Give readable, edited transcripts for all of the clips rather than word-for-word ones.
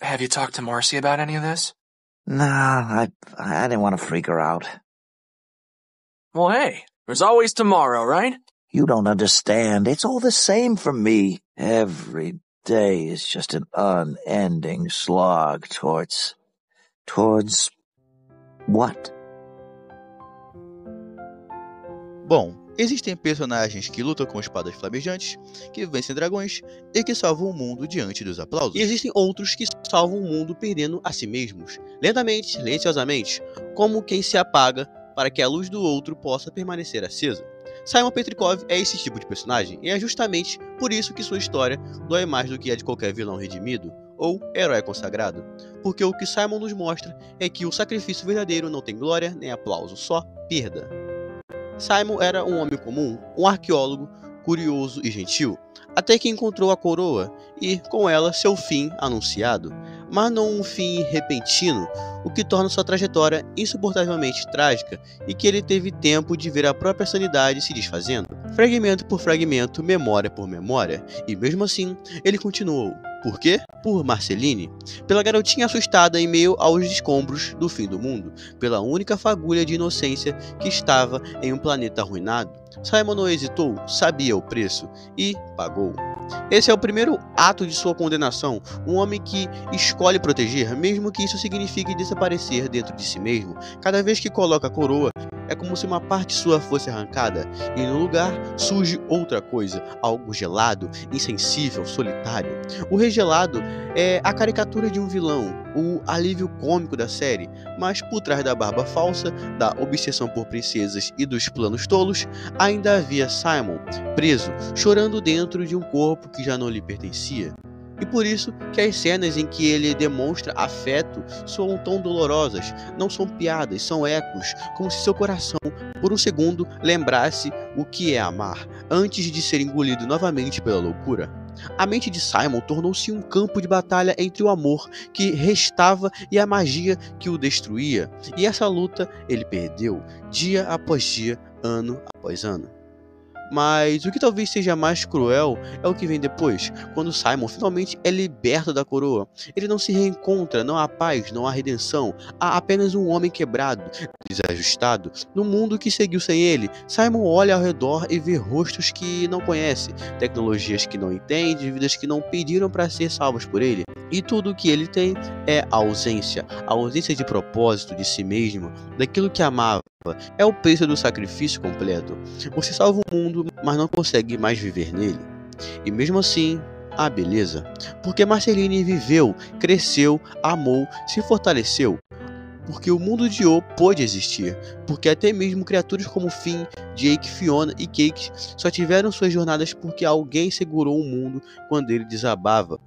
Have you talked to Marcy about any of this? Nah, I didn't want to freak her out. Well, hey, there's always tomorrow, right? You don't understand. It's all the same for me. Every day is just an unending slog towards what? Bom, existem personagens que lutam com espadas flamejantes, que vencem dragões e que salvam o mundo diante dos aplausos. E existem outros que salvam o mundo perdendo a si mesmos, lentamente, silenciosamente, como quem se apaga para que a luz do outro possa permanecer acesa. Simon Petrikov é esse tipo de personagem, e é justamente por isso que sua história dói mais do que a de qualquer vilão redimido ou herói consagrado, porque o que Simon nos mostra é que o sacrifício verdadeiro não tem glória nem aplauso, só perda. Simon era um homem comum, um arqueólogo, curioso e gentil, até que encontrou a coroa e, com ela, seu fim anunciado, mas não um fim repentino, o que torna sua trajetória insuportavelmente trágica e que ele teve tempo de ver a própria sanidade se desfazendo, fragmento por fragmento, memória por memória, e mesmo assim, ele continuou. Por quê? Por Marceline, pela garotinha assustada em meio aos escombros do fim do mundo, pela única fagulha de inocência que estava em um planeta arruinado. Simon não hesitou, sabia o preço e pagou. Esse é o primeiro ato de sua condenação, um homem que escolhe proteger, mesmo que isso signifique desaparecer dentro de si mesmo. Cada vez que coloca a coroa, é como se uma parte sua fosse arrancada, e no lugar surge outra coisa, algo gelado, insensível, solitário. O Rei Gelado é a caricatura de um vilão, o alívio cômico da série, mas por trás da barba falsa, da obsessão por princesas e dos planos tolos, ainda havia Simon, preso, chorando dentro de um corpo que já não lhe pertencia. E por isso que as cenas em que ele demonstra afeto soam tão dolorosas, não são piadas, são ecos, como se seu coração, por um segundo, lembrasse o que é amar, antes de ser engolido novamente pela loucura. A mente de Simon tornou-se um campo de batalha entre o amor que restava e a magia que o destruía, e essa luta ele perdeu, dia após dia, ano após ano. Mas o que talvez seja mais cruel é o que vem depois, quando Simon finalmente é liberto da coroa. Ele não se reencontra, não há paz, não há redenção, há apenas um homem quebrado, desajustado, no mundo que seguiu sem ele. Simon olha ao redor e vê rostos que não conhece, tecnologias que não entende, vidas que não pediram para ser salvas por ele. E tudo o que ele tem é a ausência de propósito de si mesmo, daquilo que amava. É o preço do sacrifício completo. Você salva o mundo, mas não consegue mais viver nele. E mesmo assim, há beleza. Porque Marceline viveu, cresceu, amou, se fortaleceu. Porque o mundo de O pôde existir. Porque até mesmo criaturas como Finn, Jake, Fiona e Cake só tiveram suas jornadas porque alguém segurou o mundo quando ele desabava.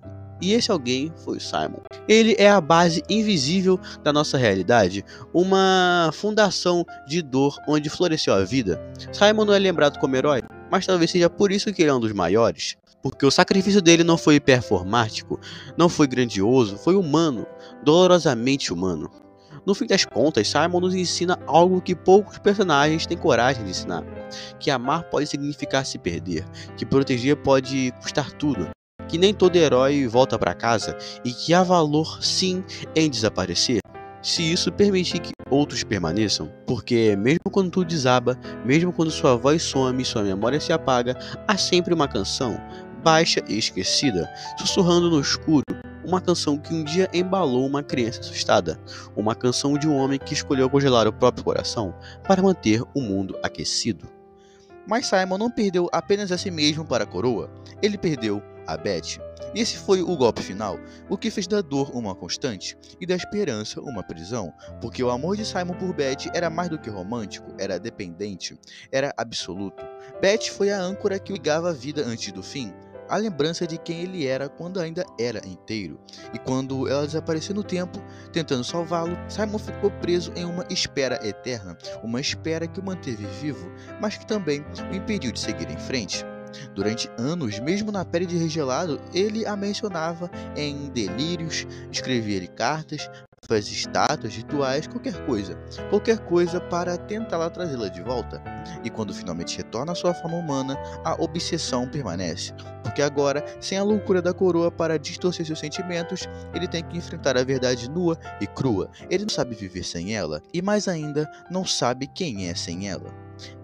E esse alguém foi o Simon. Ele é a base invisível da nossa realidade, uma fundação de dor onde floresceu a vida. Simon não é lembrado como herói, mas talvez seja por isso que ele é um dos maiores. Porque o sacrifício dele não foi performático, não foi grandioso, foi humano, dolorosamente humano. No fim das contas, Simon nos ensina algo que poucos personagens têm coragem de ensinar. Que amar pode significar se perder, que proteger pode custar tudo. Que nem todo herói volta para casa e que há valor sim em desaparecer, se isso permitir que outros permaneçam, porque mesmo quando tudo desaba, mesmo quando sua voz some e sua memória se apaga, há sempre uma canção, baixa e esquecida, sussurrando no escuro, uma canção que um dia embalou uma criança assustada, uma canção de um homem que escolheu congelar o próprio coração para manter o mundo aquecido. Mas Simon não perdeu apenas a si mesmo para a coroa, ele perdeu a Beth. E esse foi o golpe final, o que fez da dor uma constante e da esperança uma prisão, porque o amor de Simon por Beth era mais do que romântico, era dependente, era absoluto. Beth foi a âncora que ligava a vida antes do fim, a lembrança de quem ele era quando ainda era inteiro. E quando ela desapareceu no tempo, tentando salvá-lo, Simon ficou preso em uma espera eterna, uma espera que o manteve vivo, mas que também o impediu de seguir em frente. Durante anos, mesmo na pele de Rei Gelado, ele a mencionava em delírios, escrevia-lhe cartas, estátuas, rituais, qualquer coisa para tentá-la trazê-la de volta. E quando finalmente retorna à sua forma humana, a obsessão permanece, porque agora, sem a loucura da coroa para distorcer seus sentimentos, ele tem que enfrentar a verdade nua e crua. Ele não sabe viver sem ela, e mais ainda, não sabe quem é sem ela.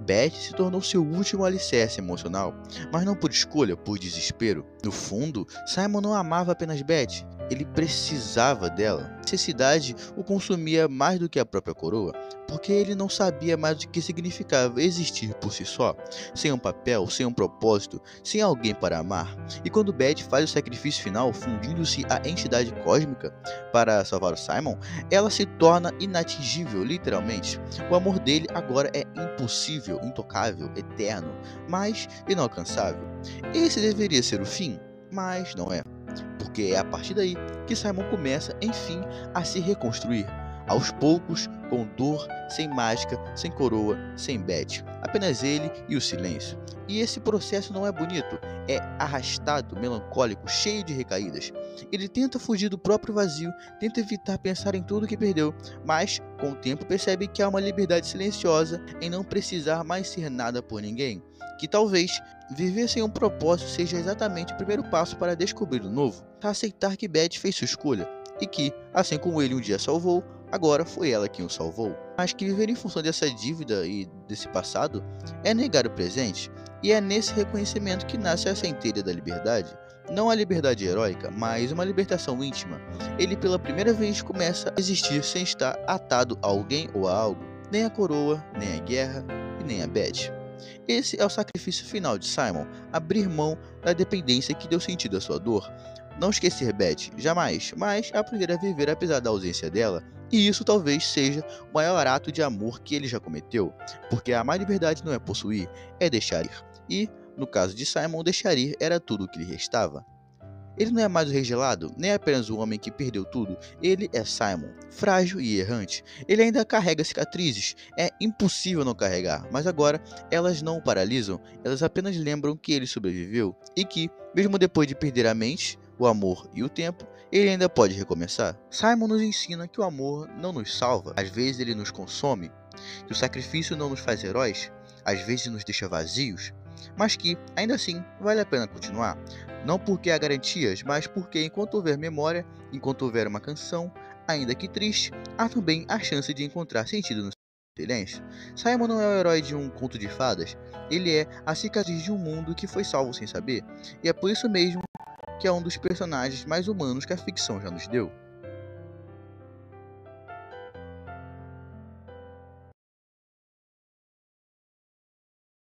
Beth se tornou seu último alicerce emocional, mas não por escolha, por desespero. No fundo, Simon não amava apenas Beth, ele precisava dela. A necessidade o consumia mais do que a própria coroa, porque ele não sabia mais o que significava existir por si só, sem um papel, sem um propósito, sem alguém para amar. E quando Beth faz o sacrifício final, fundindo-se à entidade cósmica para salvar o Simon, ela se torna inatingível, literalmente. O amor dele agora é impossível, intocável, eterno, mas inalcançável. Esse deveria ser o fim, mas não é. Porque é a partir daí que Simon começa, enfim, a se reconstruir. Aos poucos, com dor, sem mágica, sem coroa, sem Beth. Apenas ele e o silêncio. E esse processo não é bonito, é arrastado, melancólico, cheio de recaídas. Ele tenta fugir do próprio vazio, tenta evitar pensar em tudo que perdeu, mas, com o tempo, percebe que há uma liberdade silenciosa em não precisar mais ser nada por ninguém. Que talvez viver sem um propósito seja exatamente o primeiro passo para descobrir o novo, para aceitar que Beth fez sua escolha, e que, assim como ele um dia salvou, agora foi ela quem o salvou. Mas que viver em função dessa dívida e desse passado é negar o presente, e é nesse reconhecimento que nasce a centelha da liberdade. Não a liberdade heróica, mas uma libertação íntima. Ele pela primeira vez começa a existir sem estar atado a alguém ou a algo, nem a coroa, nem a guerra e nem a Beth. Esse é o sacrifício final de Simon, abrir mão da dependência que deu sentido à sua dor. Não esquecer Beth, jamais, mas aprender a viver apesar da ausência dela. E isso talvez seja o maior ato de amor que ele já cometeu, porque amar de verdade não é possuir, é deixar ir. E, no caso de Simon, deixar ir era tudo o que lhe restava. Ele não é mais o rei gelado, nem apenas o homem que perdeu tudo. Ele é Simon, frágil e errante. Ele ainda carrega cicatrizes, é impossível não carregar, mas agora elas não o paralisam, elas apenas lembram que ele sobreviveu e que, mesmo depois de perder a mente, o amor e o tempo, ele ainda pode recomeçar. Simon nos ensina que o amor não nos salva, às vezes ele nos consome, que o sacrifício não nos faz heróis, às vezes nos deixa vazios, mas que, ainda assim, vale a pena continuar. Não porque há garantias, mas porque enquanto houver memória, enquanto houver uma canção, ainda que triste, há também a chance de encontrar sentido no silêncio. Simon não é o herói de um conto de fadas, ele é a cicatriz de um mundo que foi salvo sem saber, e é por isso mesmo que é um dos personagens mais humanos que a ficção já nos deu.